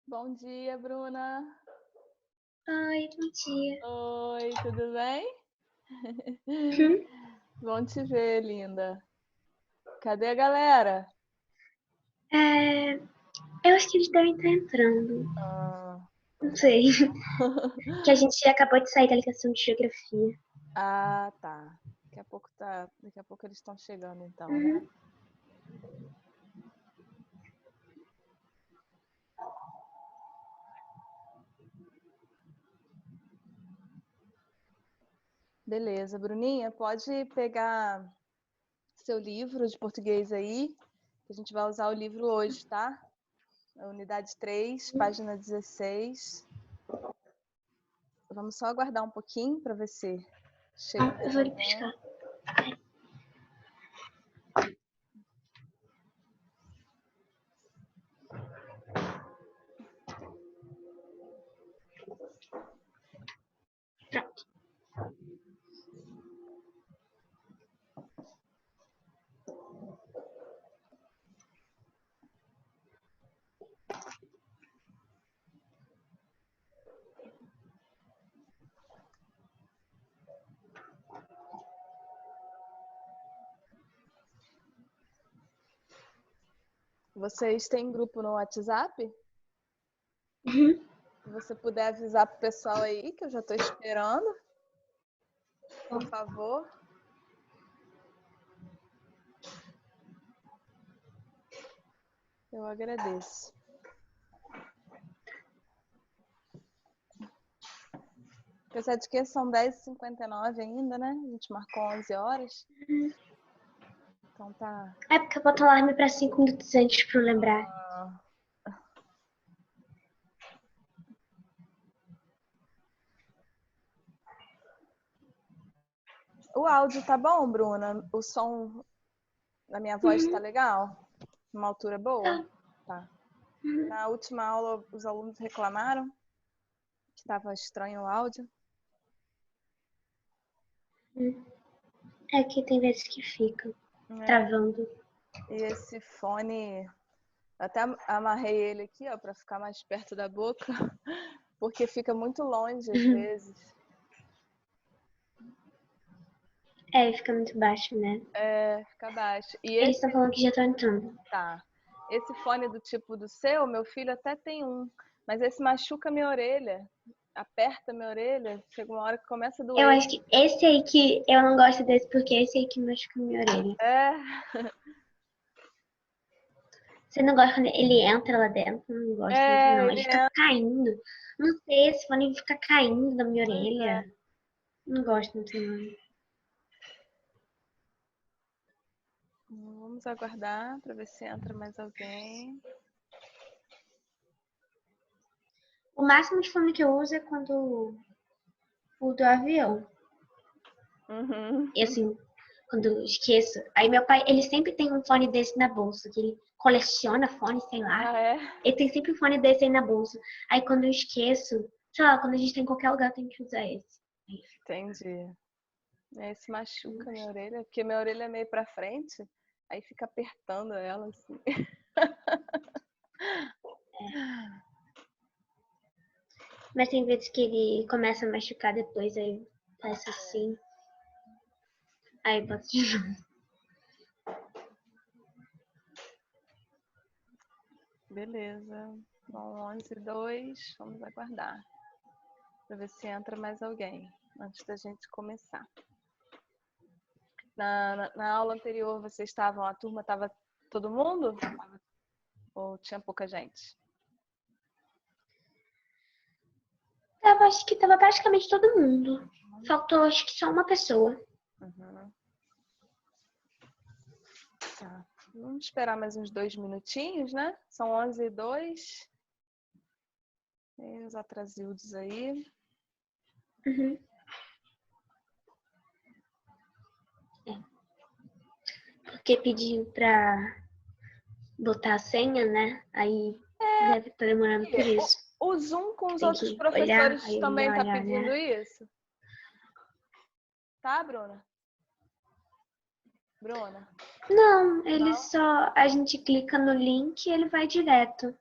Bom dia, Bruna. Oi, bom dia. Oi, tudo bem? Uhum. Bom te ver, linda. Cadê a galera? Eu acho que eles devem estar entrando. Ah, Não sei. Que a gente acabou de sair da ligação de geografia. Tá. Daqui a pouco eles estão chegando, então, né? Uhum. Beleza, Bruninha, pode pegar seu livro de português aí, que a gente vai usar o livro hoje, tá? A unidade 3, página 16. Vamos só aguardar um pouquinho para ver se chega Eu mais vou ali alguém. buscar. Pronto. Vocês têm grupo no WhatsApp? Uhum. Se você puder avisar pro pessoal aí, que eu já tô esperando, por favor. Eu agradeço. Apesar de que são 10h59 ainda, né? A gente marcou 11 horas. Então tá. É porque eu boto o alarme para 5 minutos antes para eu lembrar. Ah, o áudio tá bom, Bruna? O som da minha voz tá Uhum. legal? Uma altura boa? Tá. Tá. Uhum. Na última aula, os alunos reclamaram que estava estranho o áudio. É que tem vezes que fica É, travando. e esse fone, até amarrei ele aqui, ó, para ficar mais perto da boca, porque fica muito longe às Uhum. vezes. Fica muito baixo, né? É, fica baixo. E Eles esse estão falando que já estão entrando. Tá. Esse fone do tipo do seu, meu filho até tem um, mas esse machuca minha orelha, aperta minha orelha, chega uma hora que começa a Eu doer. acho que esse aí que eu não gosto desse, porque esse aí que machuca minha orelha. É, Você não gosta quando ele entra lá dentro? Não gosto muito, não. ele Ele fica é. caindo. Não sei, esse fone fica caindo da minha Pois é. orelha. Não gosto muito, não. Vamos aguardar para ver se entra mais alguém. O máximo de fone que eu uso é quando o do avião. Uhum. E assim, quando eu esqueço. Aí meu pai, ele sempre tem um fone desse na bolsa, que ele coleciona fone, sei lá. Ah, é? Ele tem sempre um fone desse aí na bolsa. Aí quando eu esqueço, sei lá, quando a gente tá em qualquer lugar, tem que usar esse. Entendi. Esse machuca minha orelha, porque minha orelha é meio para frente, aí fica apertando ela assim. Mas tem vezes que ele começa a machucar depois, aí faz assim. Aí boto de novo. Beleza. Bom, 11h02, vamos aguardar para ver se entra mais alguém antes da gente começar. Na aula anterior, vocês estavam, a turma estava todo mundo? Ou tinha pouca gente? Acho que tava praticamente todo mundo. Faltou acho que só uma pessoa. Uhum. Tá. Vamos esperar mais uns 2 minutinhos, né? São 11h02. Tem os atrasildos aí. Uhum. Porque pediu pra botar a senha, né? Aí deve estar demorando por isso. O Zoom com os Tem outros que olhar, professores aí também olhar, está olhar, pedindo olhar. isso? Tá, Bruna? Bruna? Não, ele Não? só. A gente clica no link e ele vai direto.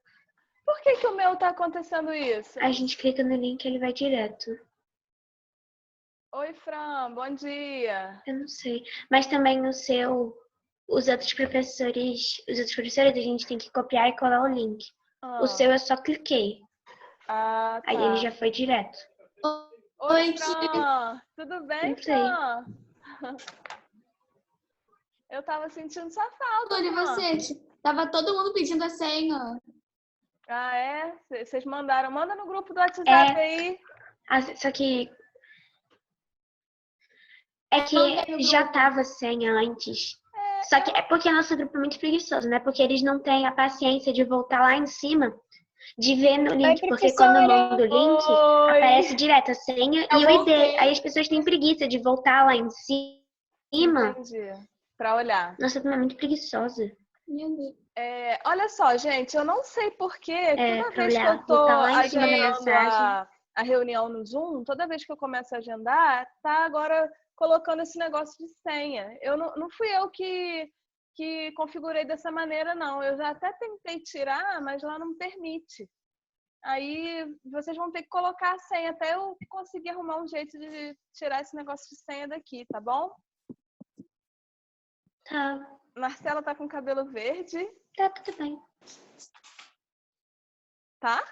Por que o meu tá acontecendo isso? A gente clica no link e ele vai direto. Oi, Fran, bom dia. Eu não sei. Mas também no seu, os outros professores, a gente tem que copiar e colar o link. O seu eu só cliquei. Ah, Aí ele tá. já foi direto. Oi, Fran. Tudo bem, Não sei. Fran? Eu tava sentindo sua falta, Olha Fran. você, que tava todo mundo pedindo a senha. Ah, é? Vocês mandaram. Manda no grupo do WhatsApp É. aí. Só que é que já tava senha antes. Só que é porque nosso grupo é muito preguiçoso, né? Porque eles não têm a paciência de voltar lá em cima, de ver no link. Porque quando eu mando o link, aparece direto a senha e o ID. Aí as pessoas têm preguiça de voltar lá em cima. Entendi. Pra olhar. Nossa turma é muito preguiçosa. Meu Deus. Olha só, gente, eu não sei porquê, toda Pra vez que olhar, eu tô voltar lá em cima da agendando mensagem. a reunião no Zoom, toda vez que eu começo a agendar, tá agora colocando esse negócio de senha. Não fui eu que configurei dessa maneira, não. Eu já até tentei tirar, mas lá não permite. Aí vocês vão ter que colocar a senha até eu conseguir arrumar um jeito de tirar esse negócio de senha daqui, tá bom? Tá. Marcela tá com cabelo verde, Tá, tudo bem. tá?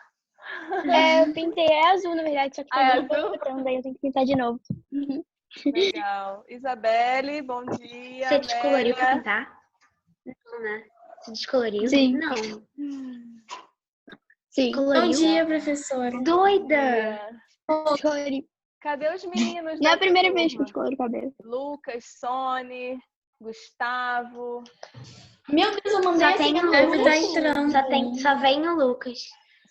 Eu pintei azul, na verdade, só que tá azul? então daí eu tenho que pintar de novo. Legal. Isabelle, bom dia. Você descoloriu pra Amélia. pintar? Não, né? Você descoloriu? Sim. Não. Sim. Bom dia, professora. Doida! Descolori. Cadê os meninos Não é da a primeira vez que eu turma? descoloro o cabelo. Lucas, Sony, Gustavo. Meu Deus, eu mandei Só tem o deve Lucas. estar entrando. Só vem o Lucas.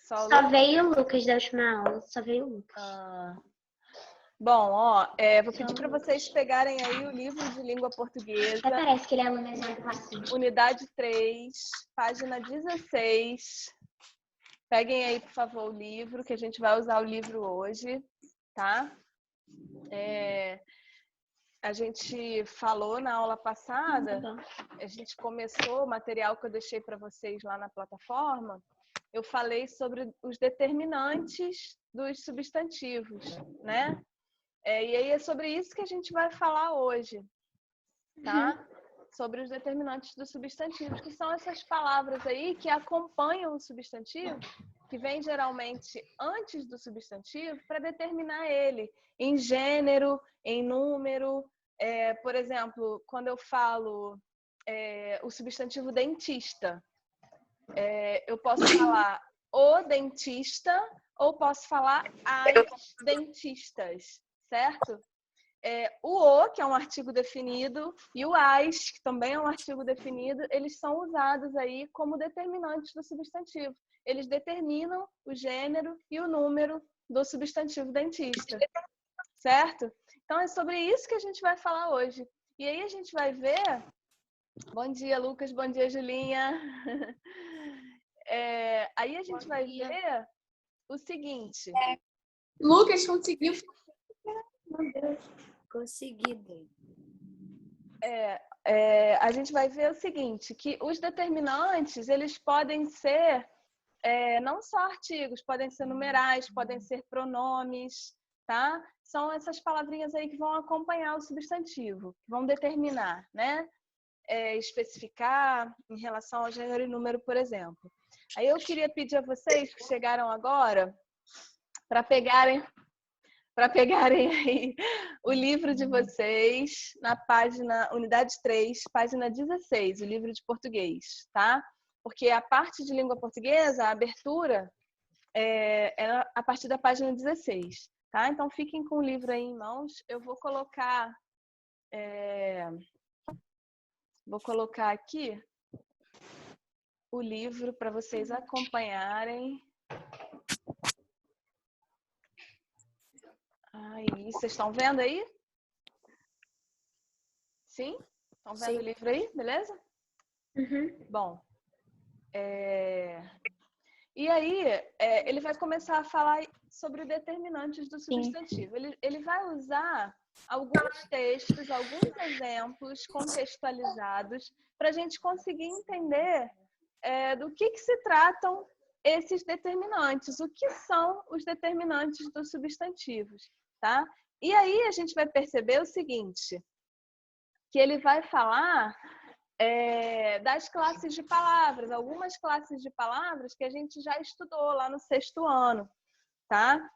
Só o Só veio o Lucas da última aula. Só veio o Lucas. Bom, vou pedir para vocês pegarem aí o livro de língua portuguesa, Até parece que ele é aluno exemplo assim. unidade 3, página 16. Peguem aí, por favor, o livro, que a gente vai usar o livro hoje, tá? A gente falou na aula passada, a gente começou o material que eu deixei para vocês lá na plataforma. Eu falei sobre os determinantes dos substantivos, né? E aí é sobre isso que a gente vai falar hoje, tá? Sobre os determinantes dos substantivos, que são essas palavras aí que acompanham o substantivo, que vem geralmente antes do substantivo para determinar ele em gênero, em número. Por exemplo, quando eu falo o substantivo dentista, eu posso falar o dentista ou posso falar as dentistas, certo? O, que é um artigo definido, e o as, que também é um artigo definido, eles são usados aí como determinantes do substantivo. Eles determinam o gênero e o número do substantivo dentista, certo? Então, é sobre isso que a gente vai falar hoje. E aí a gente vai ver... Bom dia, Lucas. Bom dia, Julinha. Aí a gente vai ver o seguinte. Lucas conseguiu. Meu Deus. Conseguido. A gente vai ver o seguinte, que os determinantes, eles podem ser não só artigos, podem ser numerais, podem ser pronomes, tá? São essas palavrinhas aí que vão acompanhar o substantivo, que vão determinar, né? Especificar em relação ao gênero e número, por exemplo. Aí eu queria pedir a vocês que chegaram agora para pegarem aí o livro de vocês na página, unidade 3, página 16, o livro de português, tá? Porque a parte de língua portuguesa, a abertura, é a partir da página 16, tá? Então fiquem com o livro aí em mãos. Eu vou colocar aqui o livro para vocês acompanharem. Aí, vocês estão vendo aí? Sim? Estão vendo o livro aí? Beleza? Bom, e aí ele vai começar a falar sobre determinantes do substantivo. Ele vai usar alguns textos, alguns exemplos contextualizados para a gente conseguir entender do que se tratam esses determinantes. O que são os determinantes dos substantivos, tá? E aí a gente vai perceber o seguinte, que ele vai falar das classes de palavras, algumas classes de palavras que a gente já estudou lá no 6º ano, tá?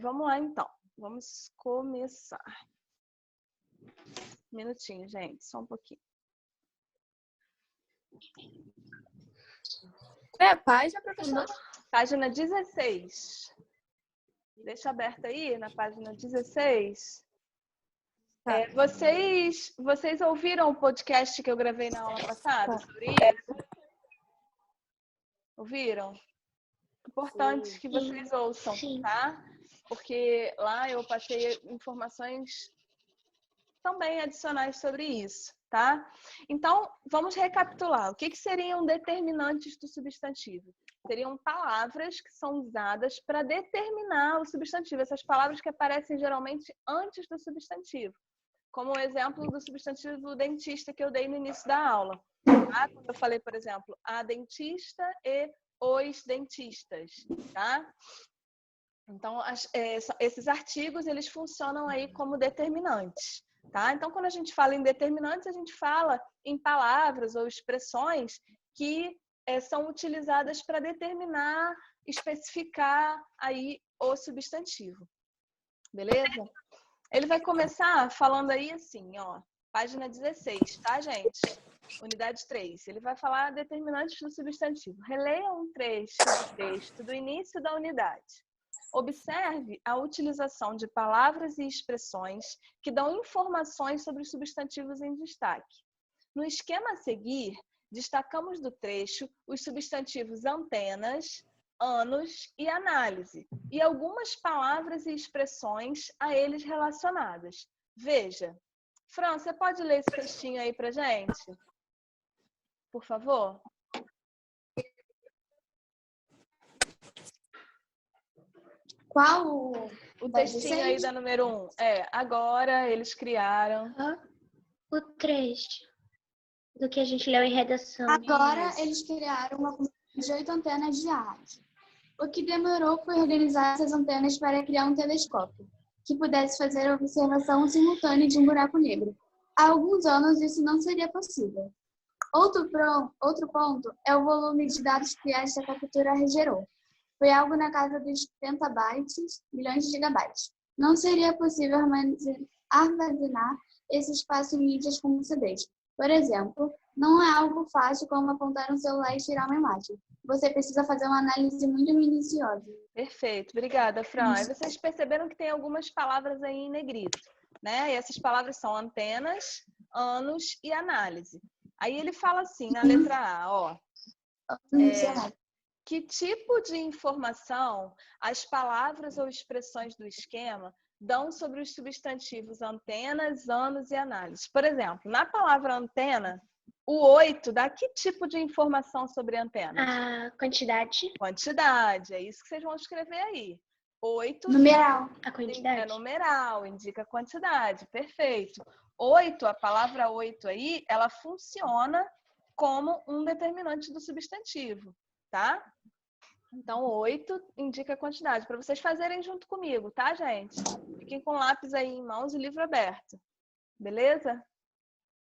Vamos lá, então. Vamos começar. Um minutinho, gente, só um pouquinho. Página, professora? Página 16. Deixa aberta aí na página 16. Vocês ouviram o podcast que eu gravei na aula passada sobre isso? Ouviram? Importante que vocês ouçam, tá? Porque lá eu passei informações também adicionais sobre isso, tá? Então, vamos recapitular. O que seriam determinantes do substantivo? Seriam palavras que são usadas para determinar o substantivo. Essas palavras que aparecem geralmente antes do substantivo. Como o exemplo do substantivo dentista que eu dei no início da aula. Tá? Quando eu falei, por exemplo, a dentista e os dentistas, tá? Então, esses artigos, eles funcionam aí como determinantes, tá? Então, quando a gente fala em determinantes, a gente fala em palavras ou expressões que são utilizadas para determinar, especificar aí o substantivo. Beleza? Ele vai começar falando aí assim, ó, página 16, tá, gente? Unidade 3. Ele vai falar determinantes do substantivo. Releia um trecho do texto do início da unidade. Observe a utilização de palavras e expressões que dão informações sobre os substantivos em destaque. No esquema a seguir, destacamos do trecho os substantivos antenas, anos e análise, e algumas palavras e expressões a eles relacionadas. Veja. Fran, você pode ler esse textinho aí pra gente? Por favor. Qual o textinho aí da número 1? Agora eles criaram... O trecho do que a gente leu em redação. Agora eles criaram uma comunidade de 8 antenas de rádio. O que demorou foi organizar essas antenas para criar um telescópio, que pudesse fazer a observação simultânea de um buraco negro. Há alguns anos isso não seria possível. Outro ponto é o volume de dados que esta captura gerou. Foi algo na casa dos petabytes, milhões de gigabytes. Não seria possível armazenar esse espaço em mídias como CDs. Por exemplo, não é algo fácil como apontar um celular e tirar uma imagem. Você precisa fazer uma análise muito minuciosa. Perfeito, obrigada, Fran. Aí vocês perceberam que tem algumas palavras aí em negrito, né? E essas palavras são antenas, anos e análise. Aí ele fala assim, na letra A, ó. Que tipo de informação as palavras ou expressões do esquema dão sobre os substantivos antenas, anos e análise? Por exemplo, na palavra antena, o 8 dá que tipo de informação sobre antenas? A quantidade. Quantidade, é isso que vocês vão escrever aí. 8 numeral. A quantidade. É numeral, indica quantidade, perfeito. 8, a palavra 8 aí, ela funciona como um determinante do substantivo, tá? Então, 8 indica quantidade. Para vocês fazerem junto comigo, tá, gente? Fiquem com o lápis aí em mãos e livro aberto. Beleza?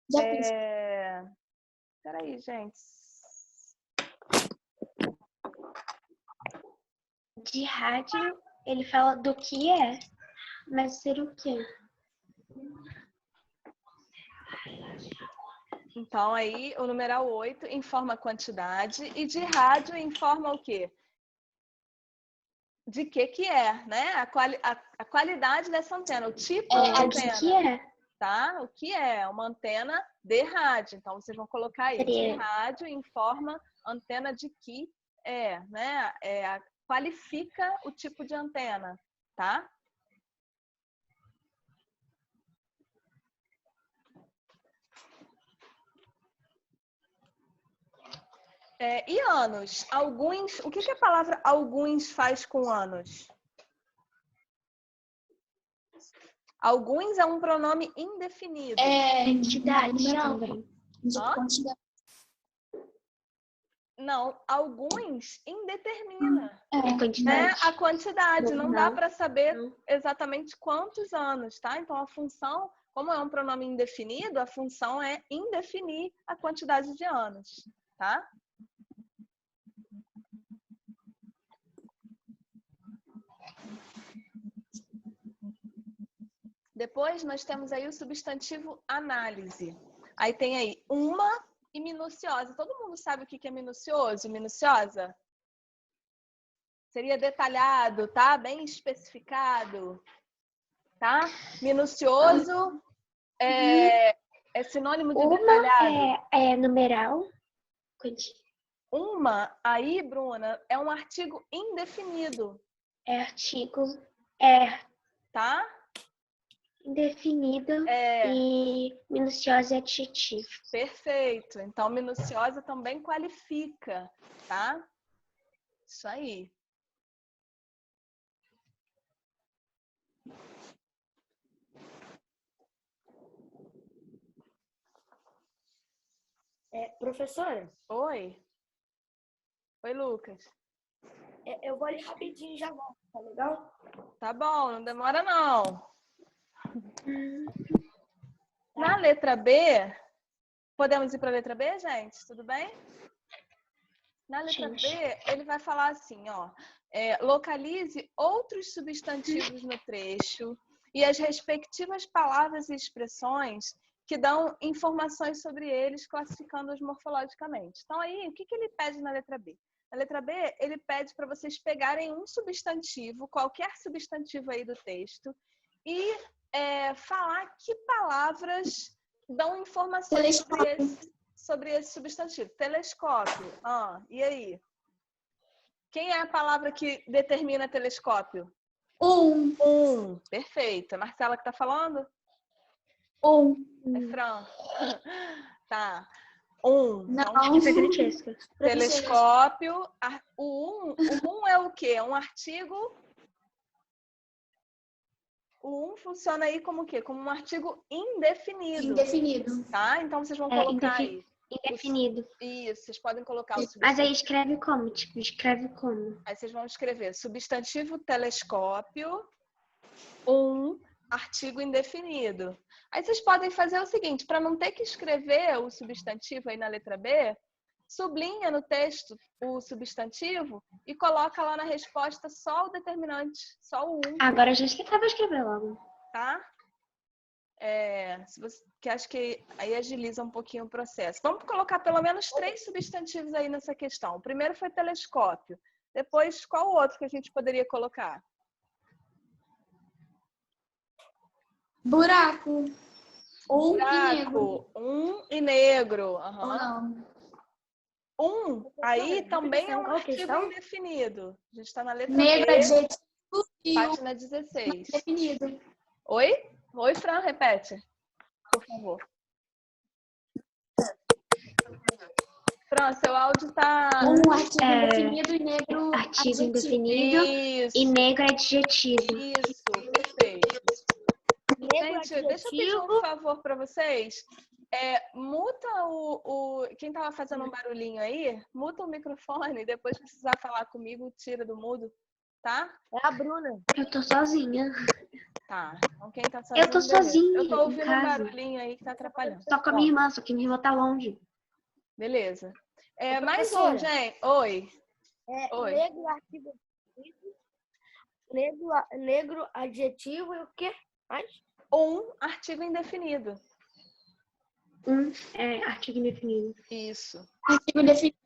Já fiz. Peraí, gente. De rádio, ele fala do que é, mas ser o quê? Então, aí, o numeral 8 informa a quantidade e de rádio informa o quê? De que é, né? A qualidade dessa antena, o tipo de antena. De que é. Tá? O que é? Uma antena de rádio. Então, vocês vão colocar aí. De rádio informa antena de que é, né? Qualifica o tipo de antena, tá? E anos? Alguns. O que a palavra alguns faz com anos? Alguns é um pronome indefinido. Quantidade também. Quantidade. Não, alguns indetermina, É né, quantidade. a quantidade. Não dá Não. para saber Não. exatamente quantos anos, tá? Então, a função, como é um pronome indefinido, a função é indefinir a quantidade de anos, tá? Depois, nós temos aí o substantivo análise. Aí tem aí uma e minuciosa. Todo mundo sabe o que é minucioso, minuciosa? Seria detalhado, tá? Bem especificado, tá? Minucioso é sinônimo de Uma detalhado. é numeral. Uma, aí, Bruna, é um artigo indefinido, É artigo tá? indefinido e minuciosa é adjetivo. Perfeito. Então, minuciosa também qualifica, tá? Isso aí. Professora, Oi? Oi, Lucas. eu vou ali rapidinho e já volto, tá legal? Tá bom, não demora não. Na letra B, podemos ir para a letra B, gente? Tudo bem? Na letra B, ele vai falar assim, ó. Localize outros substantivos no trecho e as respectivas palavras e expressões que dão informações sobre eles, classificando-os morfologicamente. Então, aí, o que ele pede na letra B? Na letra B, ele pede para vocês pegarem um substantivo, qualquer substantivo aí do texto, e falar que palavras dão informações sobre esse substantivo. Telescópio. E aí? Quem é a palavra que determina telescópio? Perfeito. É Marcela que está falando? É Fran. Tá. Não. Então, telescópio. O é o quê? É um artigo. O funciona aí como o quê? Como um artigo indefinido. Tá? Então, vocês vão colocar aí. Indefinido. Isso, vocês podem colocar o substantivo. Mas aí escreve como? Tipo, escreve como? Aí vocês vão escrever substantivo telescópio, artigo indefinido. Aí vocês podem fazer o seguinte, para não ter que escrever o substantivo aí na letra B, sublinha no texto o substantivo e coloca lá na resposta só o determinante, só o Agora já vou escrever logo. Tá? Que acho que aí agiliza um pouquinho o processo. Vamos colocar pelo menos 3 substantivos aí nessa questão. O primeiro foi telescópio. Depois, qual outro que a gente poderia colocar? Buraco. Buraco. E negro. Ou não. Aí também é um artigo indefinido. A gente está na letra Negro, B, adjetivo e página 16. indefinido. Oi? Oi, Fran, repete, por favor. Fran, seu áudio tá... Artigo indefinido e negro artigo adjetivo. indefinido e negro adjetivo. Isso, perfeito. Negro Gente, deixa eu pedir um favor para vocês. Muta quem tava fazendo um barulhinho aí, muta o microfone, depois precisar falar comigo, tira do mudo, tá? É a Bruna. Eu tô sozinha. Tá. Então quem tá sozinho, Eu tô beleza. sozinha. Eu tô ouvindo em um casa. barulhinho aí que tá atrapalhando. Só com a minha irmã, só que minha irmã tá longe. Beleza. Ô, Mais professora. um, gente. Oi. Oi. Negro, artigo negro, adjetivo e o quê? Mais? Artigo indefinido. Artigo indefinido. Isso. Artigo indefinido.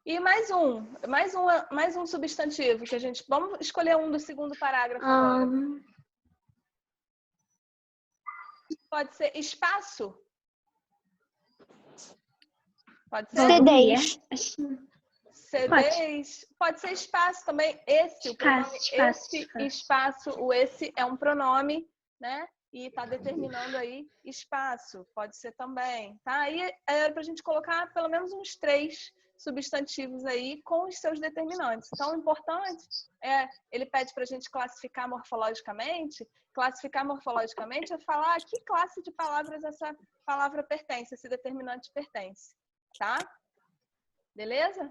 E mais um substantivo que a gente... Vamos escolher um do segundo parágrafo agora. Pode ser espaço? Pode ser? C10. C10. Pode ser espaço também. Esse é um pronome, né? E está determinando aí espaço. Pode ser também, tá? Aí era para a gente colocar pelo menos uns 3 substantivos aí com os seus determinantes. Então, o importante ele pede para a gente classificar morfologicamente. Classificar morfologicamente é falar a que classe de palavras essa palavra pertence, esse determinante pertence, tá? Beleza?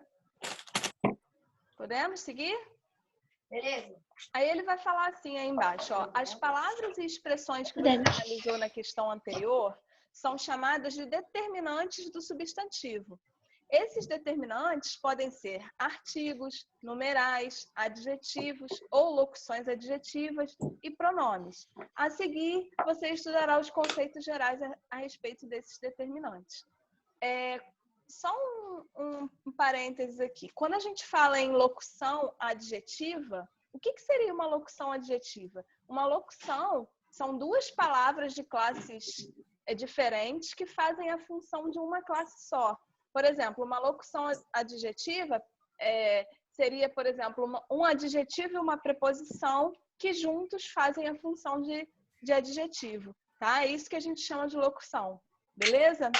Podemos seguir? Beleza. Aí ele vai falar assim aí embaixo, ó, as palavras e expressões que você analisou na questão anterior são chamadas de determinantes do substantivo. Esses determinantes podem ser artigos, numerais, adjetivos ou locuções adjetivas e pronomes. A seguir, você estudará os conceitos gerais a respeito desses determinantes. Só um parênteses aqui. Quando a gente fala em locução adjetiva, o que seria uma locução adjetiva? Uma locução são duas palavras de classes diferentes que fazem a função de uma classe só. Por exemplo, uma locução adjetiva seria, por exemplo, um adjetivo e uma preposição que juntos fazem a função de adjetivo. Tá? É isso que a gente chama de locução. Beleza?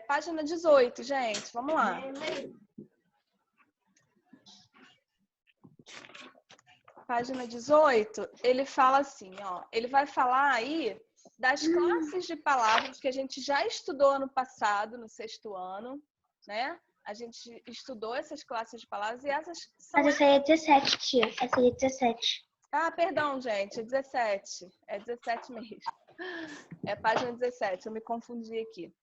Página 18, gente. Vamos lá. Página 18, ele fala assim, ó. Ele vai falar aí das classes de palavras que a gente já estudou ano passado, no 6º ano, né? A gente estudou essas classes de palavras e essas são... Mas essa aí é 17, tia. Essa aí é 17. Ah, perdão, gente. É 17. É 17 mesmo. É página 17. Eu me confundi aqui.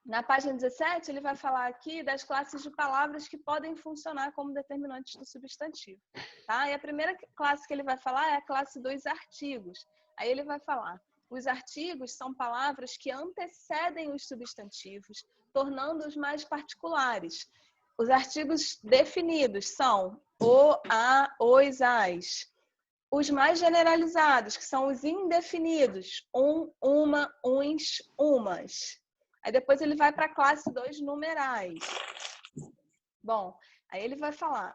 Na página 17, ele vai falar aqui das classes de palavras que podem funcionar como determinantes do substantivo. Tá? E a primeira classe que ele vai falar é a classe dos artigos. Aí ele vai falar, os artigos são palavras que antecedem os substantivos, tornando-os mais particulares. Os artigos definidos são o, a, os, as. Os mais generalizados, que são os indefinidos, uma, uns, umas. Aí depois ele vai para a classe dos numerais. Bom, aí ele vai falar,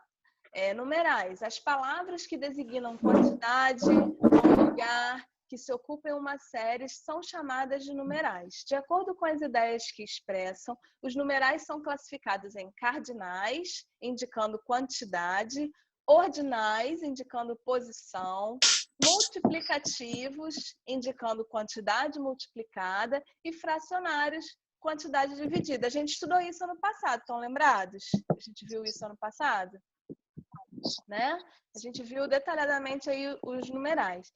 numerais, as palavras que designam quantidade ou lugar que se ocupam em uma série são chamadas de numerais. De acordo com as ideias que expressam, os numerais são classificados em cardinais, indicando quantidade, ordinais, indicando posição, multiplicativos, indicando quantidade multiplicada, e fracionários, quantidade dividida. A gente estudou isso ano passado, estão lembrados? A gente viu isso ano passado? Né? A gente viu detalhadamente aí os numerais.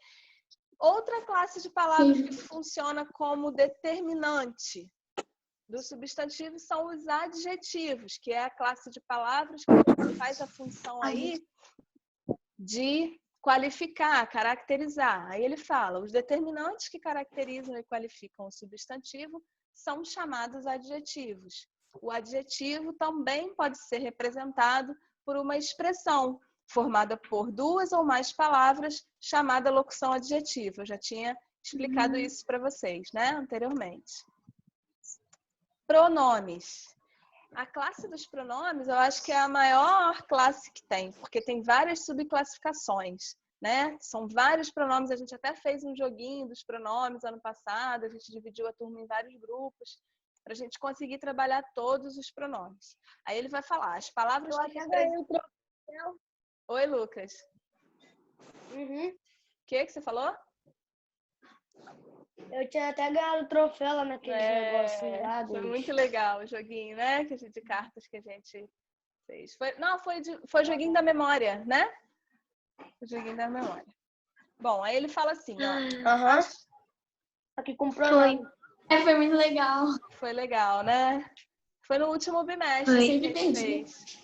Outra classe de palavras que funciona como determinante do substantivo são os adjetivos, que é a classe de palavras que faz a função aí de qualificar, caracterizar. Aí ele fala, os determinantes que caracterizam e qualificam o substantivo são chamados adjetivos. O adjetivo também pode ser representado por uma expressão formada por duas ou mais palavras, chamada locução adjetiva. Eu já tinha explicado isso para vocês, né, anteriormente. Pronomes. A classe dos pronomes, eu acho que é a maior classe que tem, porque tem várias subclassificações, né? São vários pronomes, a gente até fez um joguinho dos pronomes ano passado, a gente dividiu a turma em vários grupos, para a gente conseguir trabalhar todos os pronomes. Aí ele vai falar, as palavras que representam... Oi, Lucas. O que você falou? Eu tinha até ganhado o troféu lá naquele negócio lá. Foi muito legal o joguinho, né? De cartas que a gente fez. Foi joguinho da memória, né? O joguinho da memória. Bom, aí ele fala assim, ó. Aqui com pronome. Foi muito legal. Foi legal, né? Foi no último bimestre que a gente fez.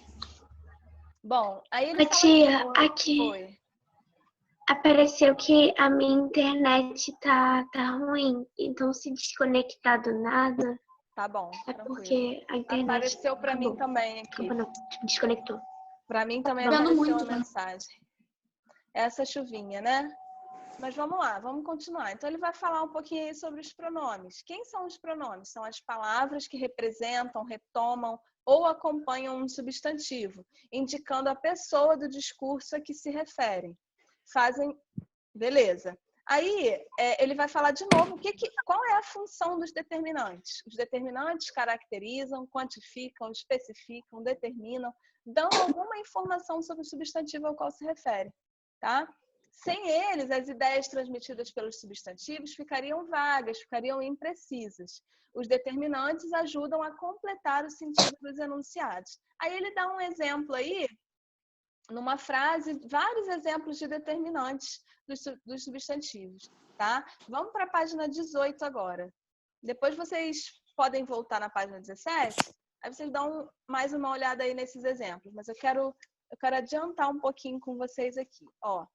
Bom, aí ele fala tia, assim, aqui apareceu que a minha internet tá ruim. Então, se desconectar do nada... Tá bom, é tranquilo. Porque a internet... Apareceu para mim também aqui. Desculpa, não. Desconectou. Para mim também apareceu uma mensagem. Essa chuvinha, né? Mas vamos lá, vamos continuar. Então, ele vai falar um pouquinho aí sobre os pronomes. Quem são os pronomes? São as palavras que representam, retomam ou acompanham um substantivo, indicando a pessoa do discurso a que se referem. Beleza. Aí, ele vai falar de novo qual é a função dos determinantes. Os determinantes caracterizam, quantificam, especificam, determinam, dão alguma informação sobre o substantivo ao qual se refere. Tá? Sem eles, as ideias transmitidas pelos substantivos ficariam vagas, ficariam imprecisas. Os determinantes ajudam a completar o sentido dos enunciados. Aí ele dá um exemplo aí, numa frase, vários exemplos de determinantes dos substantivos, tá? Vamos para a página 18 agora. Depois vocês podem voltar na página 17, aí vocês dão mais uma olhada aí nesses exemplos, mas eu quero adiantar um pouquinho com vocês aqui, ó.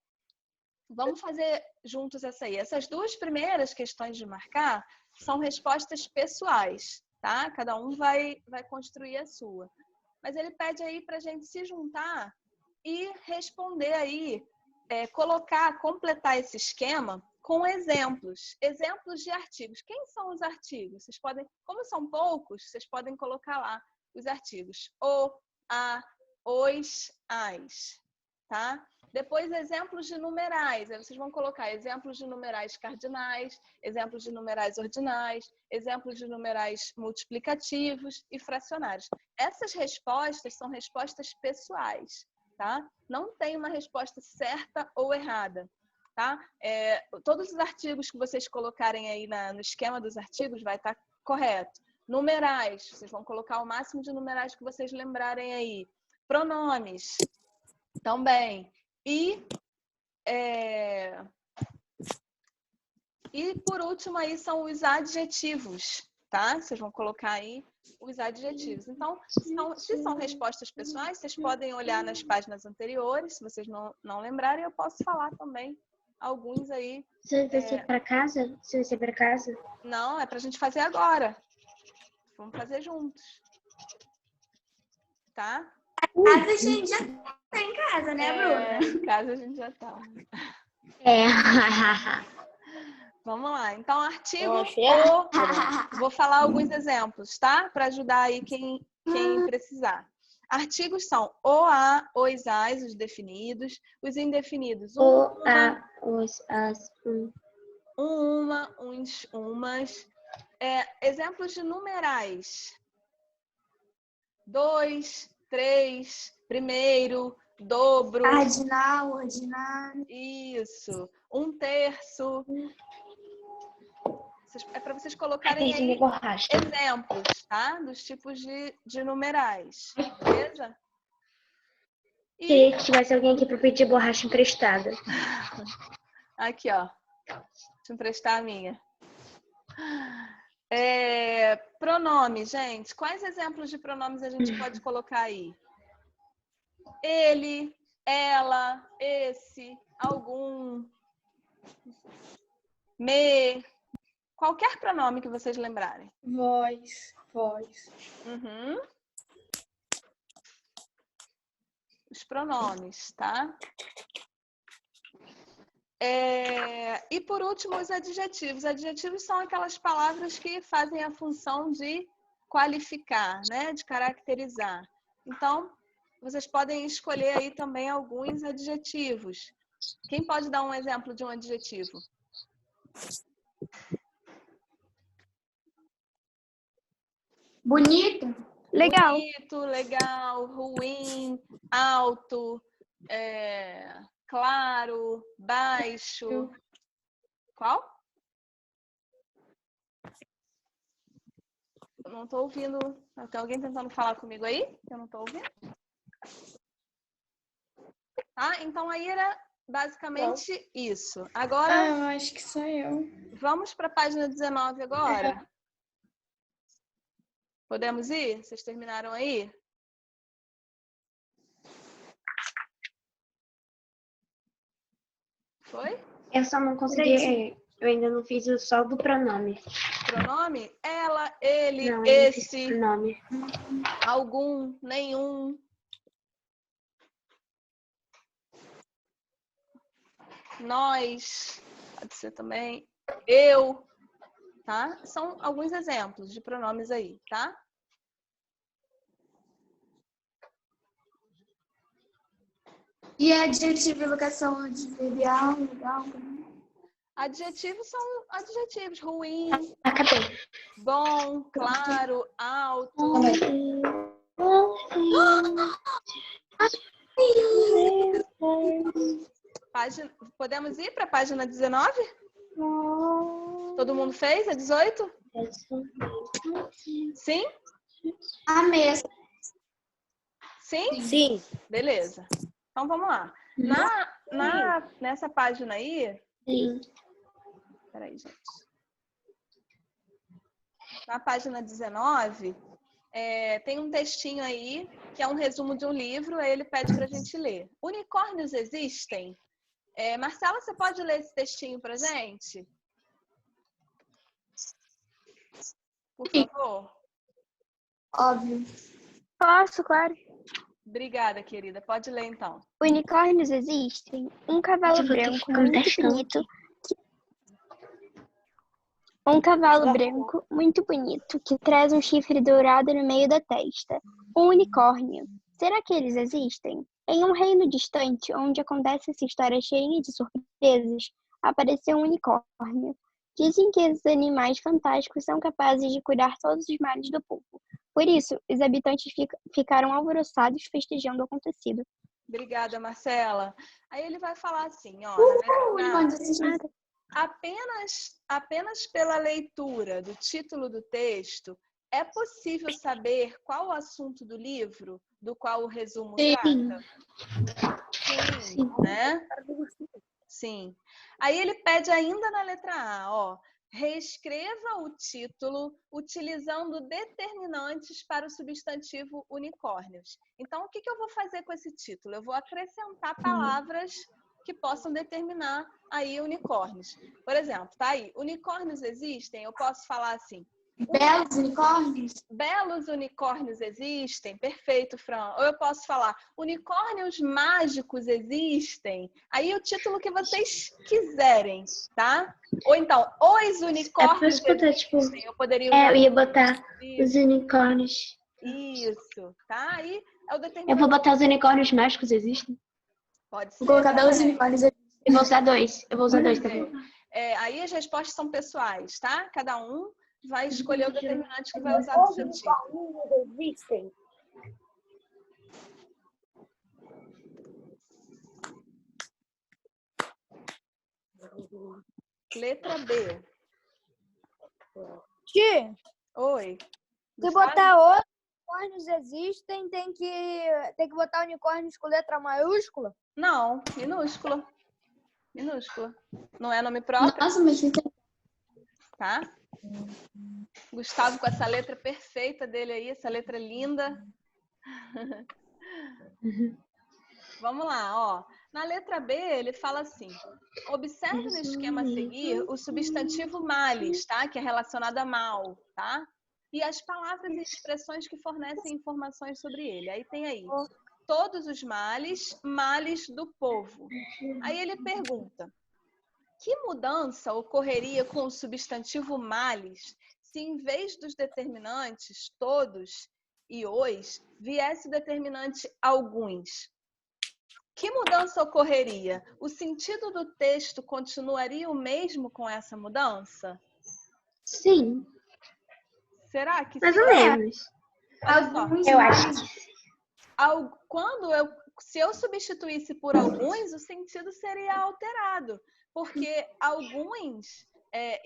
Vamos fazer juntos essa aí. Essas duas primeiras questões de marcar são respostas pessoais, tá? Cada um vai construir a sua. Mas ele pede aí para a gente se juntar e responder aí, completar esse esquema com exemplos. Exemplos de artigos. Quem são os artigos? Vocês podem, como são poucos, vocês podem colocar lá os artigos. O, a, os, as, tá? Depois, exemplos de numerais. Aí vocês vão colocar exemplos de numerais cardinais, exemplos de numerais ordinais, exemplos de numerais multiplicativos e fracionários. Essas respostas são respostas pessoais, tá? Não tem uma resposta certa ou errada, tá? Todos os artigos que vocês colocarem aí no esquema dos artigos vai estar correto. Numerais, vocês vão colocar o máximo de numerais que vocês lembrarem aí. Pronomes, também. E por último aí são os adjetivos, tá? Vocês vão colocar aí os adjetivos. Então, se são respostas pessoais, vocês podem olhar nas páginas anteriores, se vocês não lembrarem, eu posso falar também alguns aí. Você vai ser para casa? Você vai ser para casa? Não, é pra gente fazer agora. Vamos fazer juntos. Tá? Casa a gente já tá em casa, né, Bruna? Em casa a gente já tá. Vamos lá. Então, artigo o... Vou falar alguns exemplos, tá? Para ajudar aí quem precisar. Artigos são o, a, os, as, os definidos. Os indefinidos. O, a, os, as, uma, uns, umas. Exemplos de numerais. 2, 3, primeiro, dobro. Cardinal, ordinário. Isso. 1/3. É para vocês colocarem aí exemplos, tá? Dos tipos de numerais. Beleza? Queria que tivesse alguém aqui para pedir borracha emprestada. Aqui, ó. Deixa eu emprestar a minha. Pronome, gente. Quais exemplos de pronomes a gente pode colocar aí? Ele, ela, esse, algum, me. Qualquer pronome que vocês lembrarem. Vós. Uhum. Os pronomes, tá? E por último, os adjetivos. Adjetivos são aquelas palavras que fazem a função de qualificar, né? De caracterizar. Então, vocês podem escolher aí também alguns adjetivos. Quem pode dar um exemplo de um adjetivo? Bonito. Legal. Bonito, legal, ruim, alto, claro, baixo. Qual? Eu não estou ouvindo. Tem alguém tentando falar comigo aí? Eu não estou ouvindo. Tá? Então aí era basicamente isso. Agora. Eu acho que sou eu. Vamos para a página 19 agora? Podemos ir? Vocês terminaram aí? Foi? Eu só não consegui, eu ainda não fiz o só do pronome. Pronome? Ela, ele, Não, esse, pronome. algum, nenhum. Nós, pode ser também. Eu, tá? São alguns exemplos de pronomes aí, tá? E adjetivo e locação adverbial, legal. Adjetivos são adjetivos. Ruim, Acabei. bom, claro, alto. Podemos ir para a página 19? Todo mundo fez? É 18? Sim? A mesa. Sim? Sim. Beleza. Então, vamos lá. Nessa página aí... Sim. Peraí, gente. Na página 19, tem um textinho aí, que é um resumo de um livro, aí ele pede para a gente ler. Unicórnios existem? Marcela, você pode ler esse textinho para gente? Por favor. Óbvio. Posso, claro. Obrigada, querida. Pode ler, então. Unicórnios existem. Um cavalo Eu vou ter que branco ficar um muito textão bonito. aqui. Um cavalo branco muito bonito que traz um chifre dourado no meio da testa. Um unicórnio. Será que eles existem? Em um reino distante, onde acontece essa história cheia de surpresas, apareceu um unicórnio. Dizem que esses animais fantásticos são capazes de curar todos os males do povo. Por isso, os habitantes ficaram alvoroçados festejando o acontecido. Obrigada, Marcela. Aí ele vai falar assim, ó, apenas pela leitura do título do texto, é possível saber qual o assunto do livro do qual o resumo trata? Sim, né? Sim. Aí ele pede ainda na letra A, ó, reescreva o título utilizando determinantes para o substantivo unicórnios. Então, o que eu vou fazer com esse título? Eu vou acrescentar palavras que possam determinar aí unicórnios. Por exemplo, tá aí, unicórnios existem? Eu posso falar assim, Belos unicórnios? belos unicórnios existem? Perfeito, Fran. Ou eu posso falar, unicórnios mágicos existem? Aí o título que vocês quiserem, tá? Ou então, os unicórnios existem. Eu poderia usar... eu ia botar os unicórnios. Isso, tá? Aí é o Eu determinante. vou botar os unicórnios mágicos existem? Pode ser. Vou colocar belos unicórnios. Eu vou usar dois. Eu vou usar dois também. Aí as respostas são pessoais, tá? Cada um vai escolher o determinante que vai usar do seu título. Unicórnios existem. Letra B. Tia, Oi. se Gustavo? botar unicórnios existem, tem que botar unicórnios com letra maiúscula? Não, minúscula. Minúscula. Não é nome próprio, Nossa, mas fica... tá? Gustavo com essa letra perfeita dele aí, essa letra linda. Vamos lá, ó. Na letra B, ele fala assim, observe no esquema a seguir o substantivo males, tá? Que é relacionado a mal, tá? E as palavras e expressões que fornecem informações sobre ele. Aí tem aí, todos os males, males do povo. Aí ele pergunta, que mudança ocorreria com o substantivo males se em vez dos determinantes todos e os, viesse o determinante alguns? Que mudança ocorreria? O sentido do texto continuaria o mesmo com essa mudança? Sim, Será que mais sim? ou menos. Olha só. Eu acho que sim. Se eu substituísse por alguns, o sentido seria alterado. Porque alguns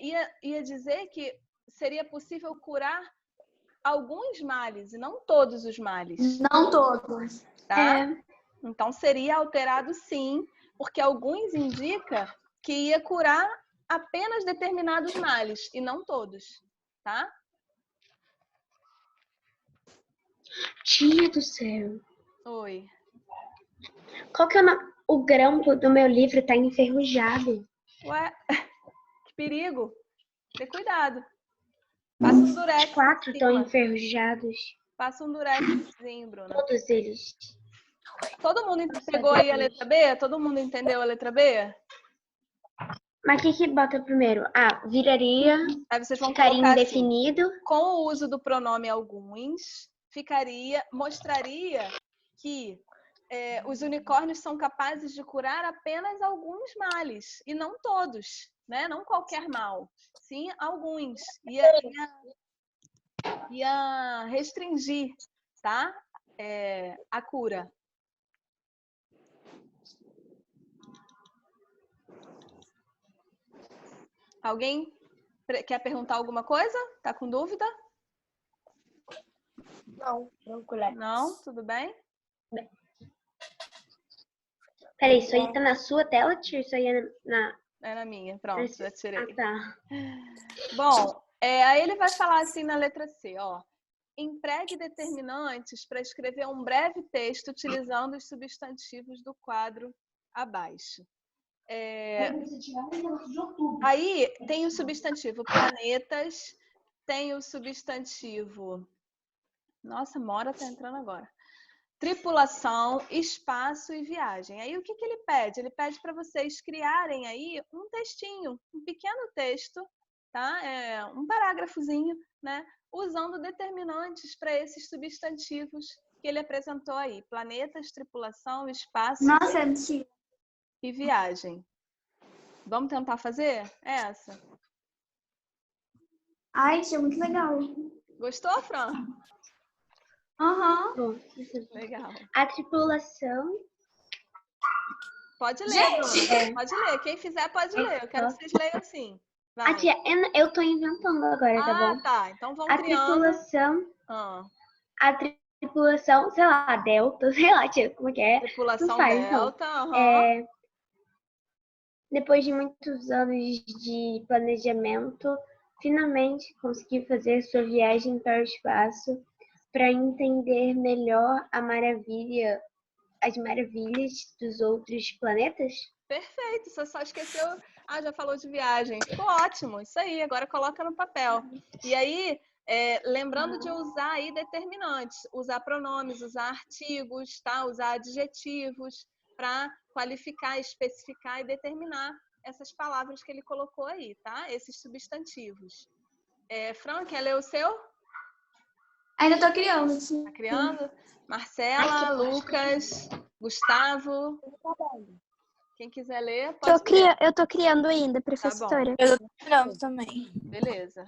ia dizer que seria possível curar alguns males e não todos os males. Não todos. Tá? Então seria alterado sim, porque alguns indica que ia curar apenas determinados males e não todos, tá? Tia do céu. Oi. Qual que é o grampo do meu livro? Tá enferrujado. Ué, que perigo. Ter cuidado. Passa um durex. 4 estão enferrujados. Passa um durexzinho, Bruna. Todos eles. Todo mundo pegou aí a letra B? Todo mundo entendeu a letra B? Mas o que bota primeiro? Viraria, Aí vocês vão ficaria colocar indefinido. assim, com o uso do pronome alguns, mostraria que os unicórnios são capazes de curar apenas alguns males, e não todos, né? Não qualquer mal, sim alguns. Ia restringir, tá? A cura. Alguém quer perguntar alguma coisa? Tá com dúvida? Não, tranquilo. Não? Tudo bem? Peraí, isso aí tá na sua tela, tia? Isso aí é na... É na minha. Pronto, já tirei. Ah, tá. Bom, aí ele vai falar assim na letra C, ó. Empregue determinantes para escrever um breve texto utilizando os substantivos do quadro abaixo. Aí tem o substantivo planetas, tem o substantivo... Nossa, Mora tá entrando agora. Tripulação, espaço e viagem. Aí o que ele pede? Ele pede para vocês criarem aí um textinho, um pequeno texto, tá? Um parágrafozinho, né? Usando determinantes para esses substantivos que ele apresentou aí. Planetas, tripulação, espaço Nossa, tia. e viagem. Vamos tentar fazer essa? Ai, tia, muito legal. Gostou, Fran? Aham. Bom, Legal. a tripulação... Pode ler, Gente! Bruna. Pode ler. Quem fizer pode ler. Eu quero que vocês leiam assim. Vai. Ah, tia, eu tô inventando agora, tá bom? Tá. Então vamos A criando. tripulação... Ah, A tripulação, sei lá, Delta, sei lá, tia, como que é? tripulação Não faz, então. Delta. Aham. Depois de muitos anos de planejamento, finalmente consegui fazer sua viagem para o espaço para entender melhor as maravilhas dos outros planetas? Perfeito. Você só esqueceu. Ah, já falou de viagem. Ficou ótimo. Isso aí. Agora coloca no papel. E aí, lembrando de usar aí determinantes, usar pronomes, usar artigos, tá? Usar adjetivos para qualificar, especificar e determinar essas palavras que ele colocou aí, tá? Esses substantivos. Fran, quer ler o seu? Ainda tô criando, tia. Tá criando? Marcela, Lucas, Gustavo. Quem quiser ler, pode ler. Eu tô criando ainda, Tá professora. bom. Eu tô tirando também. Beleza.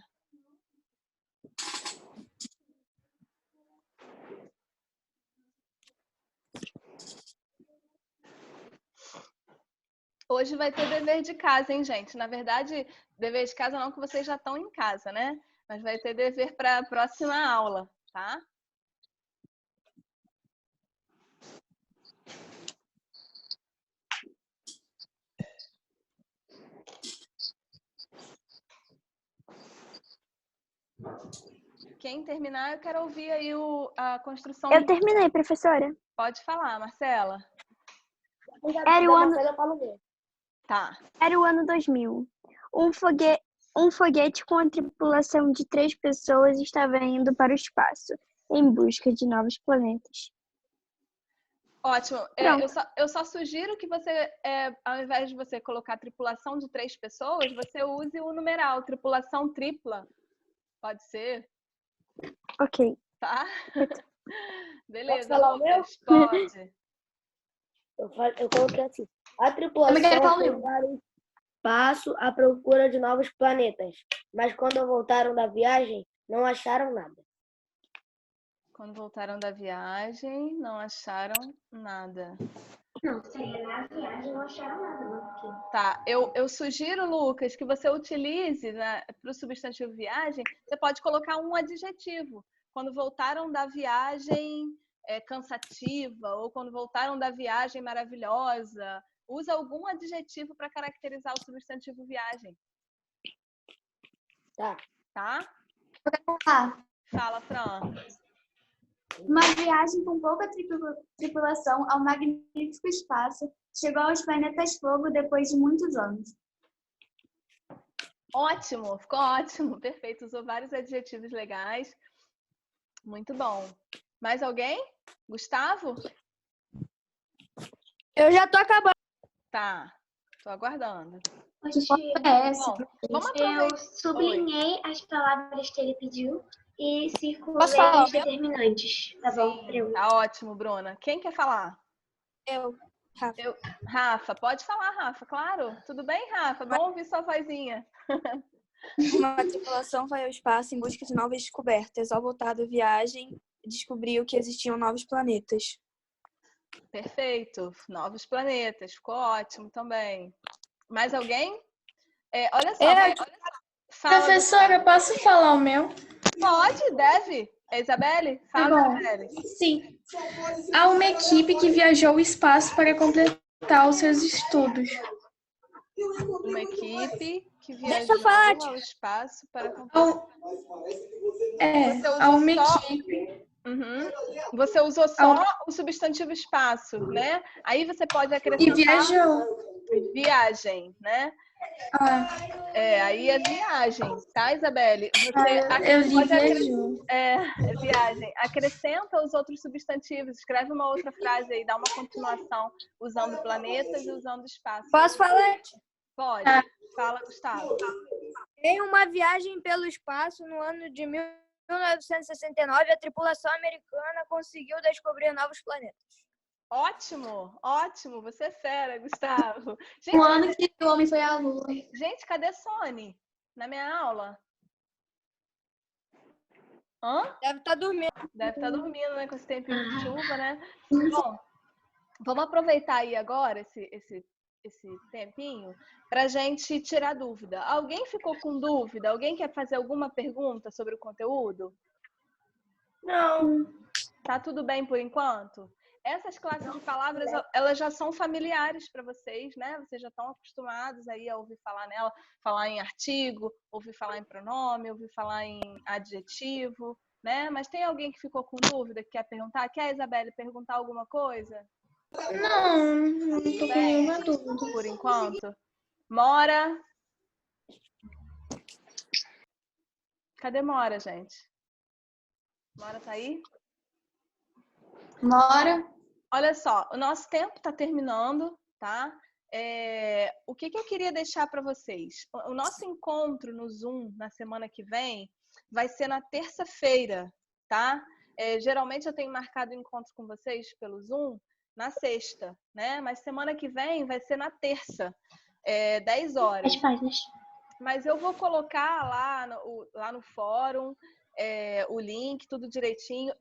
Hoje vai ter dever de casa, hein, gente? Na verdade, dever de casa não, que vocês já estão em casa, né? Mas vai ter dever para a próxima aula, tá? Quem terminar, eu quero ouvir aí a construção. Eu terminei, professora. Pode falar, Marcela. Era o ano, Tá. era o ano 2000. Um foguete com a tripulação de 3 pessoas estava indo para o espaço, em busca de novos planetas. Ótimo. Eu só sugiro que você, ao invés de você colocar tripulação de 3 pessoas, você use o numeral, tripulação tripla. Pode ser? Ok. Tá? Beleza, Posso falar o Lucas? Pode. Eu coloquei assim. A tripulação Também quero falar o foi meu. para o espaço à procura de novos planetas. Mas quando voltaram da viagem, não acharam nada. Quando voltaram da viagem, não acharam nada. Não, seria na viagem, não acharam nada, não. Tá, eu sugiro, Lucas, que você utilize para o substantivo viagem, você pode colocar um adjetivo. Quando voltaram da viagem cansativa, ou quando voltaram da viagem maravilhosa, usa algum adjetivo para caracterizar o substantivo viagem. Tá. Tá? Ah, Fala, Fran. uma viagem com pouca tripulação ao magnífico espaço chegou aos planetas Fogo depois de muitos anos. Ótimo, ficou ótimo, perfeito. Usou vários adjetivos legais. Muito bom. Mais alguém? Gustavo? Eu já tô acabando. Tá, tô aguardando. Essa. Bom, vamos Eu aproveitar. sublinhei as palavras que ele pediu e circulei Posso falar os o meu? determinantes. Tá bom? Pra eu... Tá ótimo, Bruna. Quem quer falar? Eu. Rafa. Rafa, pode falar, Rafa, claro. Tudo bem, Rafa? Bom ouvir sua vozinha. Uma tripulação foi ao espaço em busca de novas descobertas. Ao voltar da viagem, descobriu que existiam novos planetas. Perfeito. Novos planetas. Ficou ótimo também. Mais alguém? Olha só, fala, Professora, eu posso falar o meu? pode, deve. Isabelle? Tá Fala, bom. Isabelle. Sim. Há uma equipe que viajou ao espaço para completar os seus estudos. Uma equipe que Deixa eu viajou falar, ao espaço para Há completar. há uma equipe. Uhum. Você usou só o substantivo espaço, né? Aí você pode E acrescentar viajou. viagem, né? Ah, Aí é viagem, tá, Isabelle? eu li viajou. É viagem. Acrescenta os outros substantivos, escreve uma outra frase aí, dá uma continuação, usando planetas e usando espaço. Posso falar? Pode. Fala, Gustavo. Em uma viagem pelo espaço no ano de 1969, a tripulação americana conseguiu descobrir novos planetas. Ótimo, ótimo. Você é fera, Gustavo. O ano que o homem foi à Lua. Gente, cadê Sony? Na minha aula? Hã? Deve estar dormindo. Deve estar dormindo, né? Com esse tempinho de chuva, né? Bom, vamos aproveitar aí agora esse tempinho para a gente tirar dúvida. Alguém ficou com dúvida? Alguém quer fazer alguma pergunta sobre o conteúdo? Não. Tá tudo bem por enquanto? Essas classes de palavras, elas já são familiares para vocês, né? Vocês já estão acostumados aí a ouvir falar nela, falar em artigo, ouvir falar em pronome, ouvir falar em adjetivo, né? Mas tem alguém que ficou com dúvida, que quer perguntar? Quer, Isabelle, perguntar alguma coisa? Não tô com nenhuma dúvida. Por enquanto. Mora? Cadê Mora, gente? Mora tá aí? Mora. Olha só, o nosso tempo está terminando, tá? O que eu queria deixar para vocês? O nosso encontro no Zoom na semana que vem vai ser na terça-feira, tá? Geralmente eu tenho marcado encontro com vocês pelo Zoom na sexta, né? Mas semana que vem vai ser na terça, 10 horas. As páginas. Mas eu vou colocar lá no fórum o link, tudo direitinho.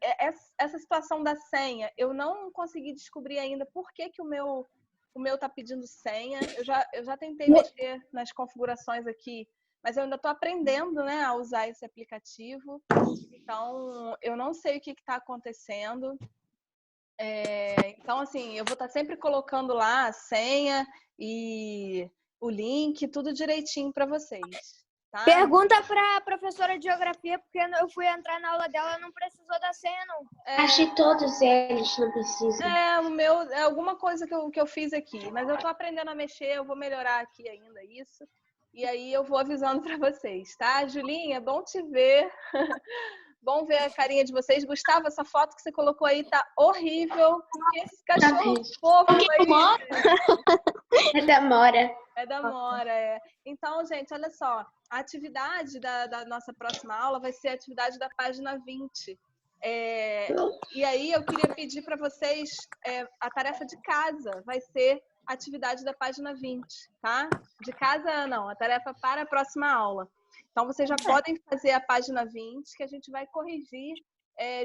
Essa situação da senha, eu não consegui descobrir ainda por que o meu tá pedindo senha. Eu já tentei mexer nas configurações aqui, mas eu ainda estou aprendendo, né, a usar esse aplicativo. Então, eu não sei o que está acontecendo. Então, assim, eu vou estar sempre colocando lá a senha e o link, tudo direitinho para vocês. Tá? Pergunta para a professora de geografia, porque eu fui entrar na aula dela e não precisou da senha, não. Acho que todos eles não precisam. O meu é alguma coisa que eu fiz aqui, mas eu tô aprendendo a mexer, eu vou melhorar aqui ainda isso. E aí eu vou avisando para vocês, tá? Julinha, bom te ver. Bom ver a carinha de vocês. Gustavo, essa foto que você colocou aí tá horrível. Esse cachorro fofo aí. É da Mora. É da Mora, Então, gente, olha só. A atividade da nossa próxima aula vai ser a atividade da página 20. E aí eu queria pedir para vocês, a tarefa de casa vai ser a atividade da página 20, tá? De casa, não, a tarefa para a próxima aula. Então, vocês já podem fazer a página 20, que a gente vai corrigir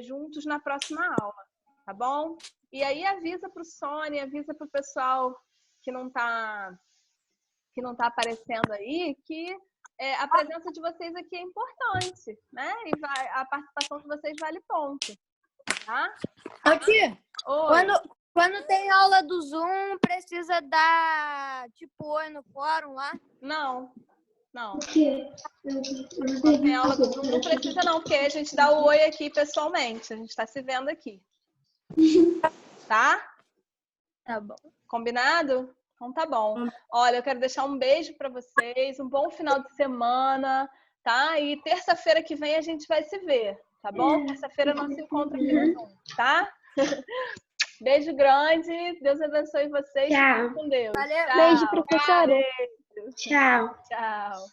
juntos na próxima aula, tá bom? E aí avisa para o Sônia, avisa para o pessoal que não tá aparecendo aí, que a presença de vocês aqui é importante, né? E a participação de vocês vale ponto, tá? Ô, tia, quando tem aula do Zoom, precisa dar, tipo, oi no fórum lá? Não. Quando tem aula do Zoom, não precisa não, porque a gente dá o oi aqui pessoalmente. A gente está se vendo aqui. Tá? Tá bom. Combinado? Então tá bom. Olha, eu quero deixar um beijo para vocês, um bom final de semana, tá? E terça-feira que vem a gente vai se ver, tá bom? Terça-feira nós se encontra aqui no Zoom, tá? Beijo grande, Deus abençoe vocês. Tchau. Com Deus. Valeu. Tchau. Beijo, professora. Beijo. Tchau. Tchau.